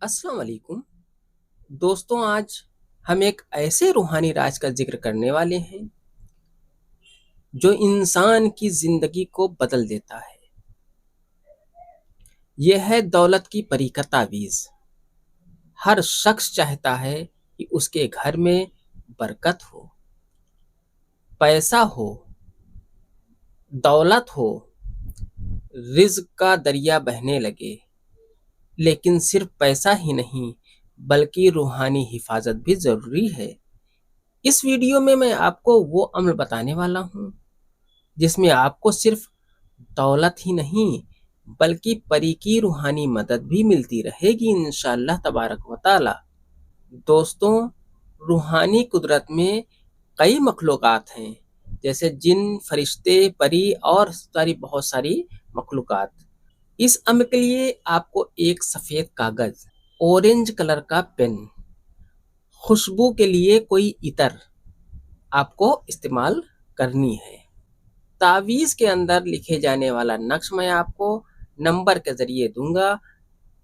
السلام علیکم دوستوں، آج ہم ایک ایسے روحانی راز کا ذکر کرنے والے ہیں جو انسان کی زندگی کو بدل دیتا ہے۔ یہ ہے دولت کی پری کا تعویذ۔ ہر شخص چاہتا ہے کہ اس کے گھر میں برکت ہو، پیسہ ہو، دولت ہو، رزق کا دریا بہنے لگے، لیکن صرف پیسہ ہی نہیں بلکہ روحانی حفاظت بھی ضروری ہے۔ اس ویڈیو میں آپ کو وہ عمل بتانے والا ہوں جس میں آپ کو صرف دولت ہی نہیں بلکہ پری کی روحانی مدد بھی ملتی رہے گی انشاءاللہ تبارک و تعالی۔ دوستوں، روحانی قدرت میں کئی مخلوقات ہیں، جیسے جن، فرشتے، پری اور بہت ساری مخلوقات۔ اس عمل کے لیے آپ کو ایک سفید کاغذ، اورنج کلر کا پین، خوشبو کے لیے کوئی عطر آپ کو استعمال کرنی ہے۔ تعویذ کے اندر لکھے جانے والا نقش میں آپ کو نمبر کے ذریعے دوں گا۔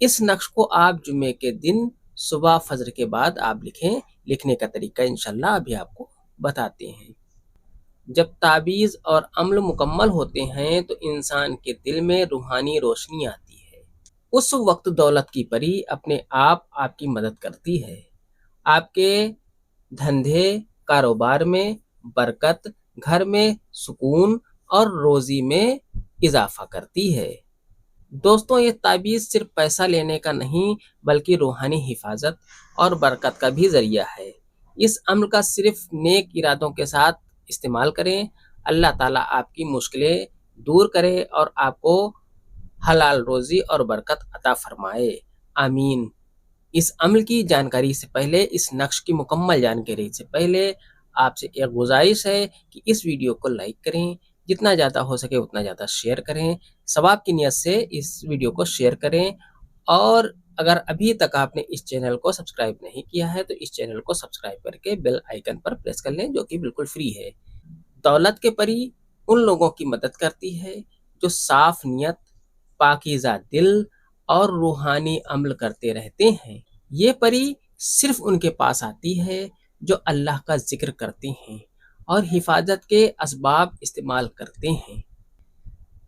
اس نقش کو آپ جمعے کے دن صبح فجر کے بعد آپ لکھیں۔ لکھنے کا طریقہ انشاءاللہ ابھی آپ کو بتاتے ہیں۔ جب تعویذ اور عمل مکمل ہوتے ہیں تو انسان کے دل میں روحانی روشنی آتی ہے۔ اس وقت دولت کی پری اپنے آپ کی مدد کرتی ہے۔ آپ کے دھندے، کاروبار میں برکت، گھر میں سکون اور روزی میں اضافہ کرتی ہے۔ دوستوں، یہ تعویذ صرف پیسہ لینے کا نہیں بلکہ روحانی حفاظت اور برکت کا بھی ذریعہ ہے۔ اس عمل کا صرف نیک ارادوں کے ساتھ استعمال کریں۔ اللہ تعالیٰ آپ کی مشکلیں دور کرے اور آپ کو حلال روزی اور برکت عطا فرمائے، آمین۔ اس عمل کی جانکاری سے پہلے، اس نقش کی مکمل جانکاری سے پہلے آپ سے ایک گزارش ہے کہ اس ویڈیو کو لائک کریں، جتنا زیادہ ہو سکے اتنا زیادہ شیئر کریں، ثواب کی نیت سے اس ویڈیو کو شیئر کریں، اور اگر ابھی تک آپ نے اس چینل کو سبسکرائب نہیں کیا ہے تو اس چینل کو سبسکرائب کر کے بیل آئیکن پر پریس کر لیں، جو کہ بالکل فری ہے۔ دولت کے پری ان لوگوں کی مدد کرتی ہے جو صاف نیت، پاکیزہ دل اور روحانی عمل کرتے رہتے ہیں۔ یہ پری صرف ان کے پاس آتی ہے جو اللہ کا ذکر کرتے ہیں اور حفاظت کے اسباب استعمال کرتے ہیں۔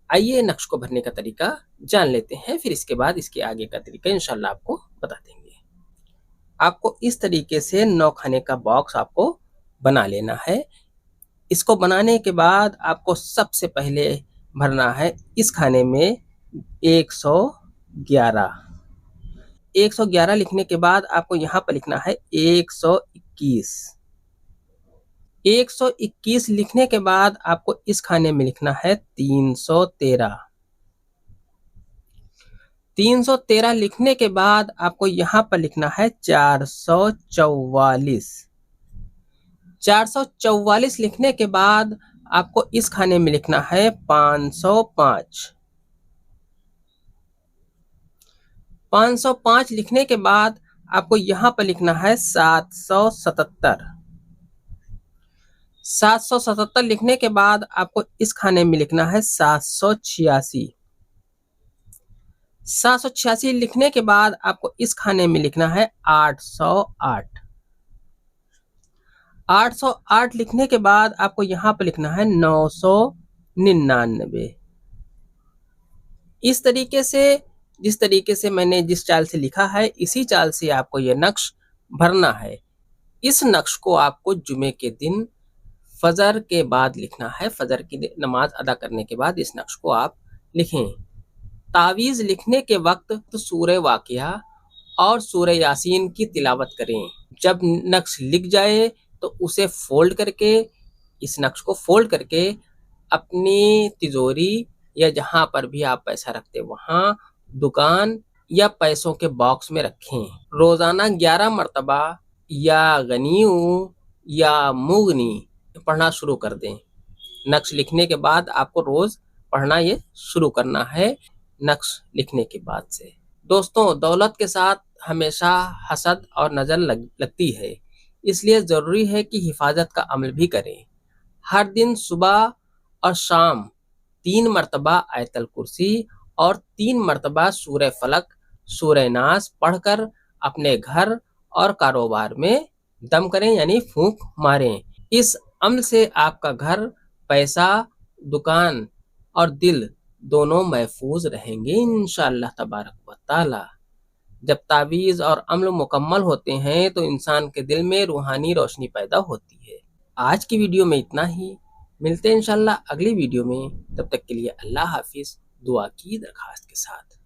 آئیے نقش کو بھرنے کا طریقہ جان لیتے ہیں، پھر اس کے بعد اس کے آگے کا طریقہ انشاءاللہ آپ کو بتا دیں گے۔ آپ کو اس طریقے سے 9 کھانے کا باکس آپ کو بنا لینا ہے۔ اس کو بنانے کے بعد آپ کو سب سے پہلے بھرنا ہے اس کھانے میں 111۔ 111 لکھنے کے بعد آپ کو یہاں پر لکھنا ہے 121۔ 121 لکھنے کے بعد آپ کو اس کھانے میں لکھنا ہے 313۔ 313 لکھنے کے بعد آپ کو یہاں پر لکھنا ہے 444۔ 444 لکھنے کے بعد آپ کو اس کھانے میں لکھنا ہے 505۔ 505 لکھنے کے بعد آپ کو یہاں پر لکھنا ہے 777۔ 777 لکھنے کے بعد آپ کو اس کھانے میں لکھنا ہے 786۔ 786 لکھنے کے بعد آپ کو اس کھانے میں لکھنا ہے 808۔ 808 لکھنے کے بعد آپ کو یہاں پر لکھنا ہے 999۔ اس طریقے سے، جس طریقے سے میں نے جس چال سے لکھا ہے اسی چال سے آپ کو یہ نقش بھرنا ہے۔ اس نقش کو آپ کو جمعے کے دن فجر کے بعد لکھنا ہے۔ فجر کی نماز ادا کرنے کے بعد اس نقش کو آپ لکھیں۔ تعویذ لکھنے کے وقت سورہ واقعہ اور سورہ یاسین کی تلاوت کریں۔ جب نقش لکھ جائے تو اسے فولڈ کر کے، اس نقش کو فولڈ کر کے اپنی تجوری یا جہاں پر بھی آپ پیسہ رکھتے وہاں، دکان یا پیسوں کے باکس میں رکھیں۔ روزانہ 11 مرتبہ یا غنیو یا مغنی پڑھنا شروع کر دیں۔ نقش لکھنے کے بعد آپ کو روز پڑھنا یہ شروع کرنا ہے نقش لکھنے کے بعد سے۔ دوستوں، دولت کے ساتھ ہمیشہ حسد اور نظر لگتی ہے، اس لیے ضروری ہے کہ حفاظت کا عمل بھی کریں۔ ہر دن صبح اور شام 3 مرتبہ آیت الکرسی اور 3 مرتبہ سورہ فلق، سورہ ناس پڑھ کر اپنے گھر اور کاروبار میں دم کریں یعنی پھونک ماریں۔ اس عمل سے آپ کا گھر، پیسہ، دکان اور دل دونوں محفوظ رہیں گے انشاءاللہ تبارک و تعالی۔ جب تعویذ اور عمل مکمل ہوتے ہیں تو انسان کے دل میں روحانی روشنی پیدا ہوتی ہے۔ آج کی ویڈیو میں اتنا ہی، ملتے ہیں انشاءاللہ اگلی ویڈیو میں، تب تک کے لیے اللہ حافظ، دعا کی درخواست کے ساتھ۔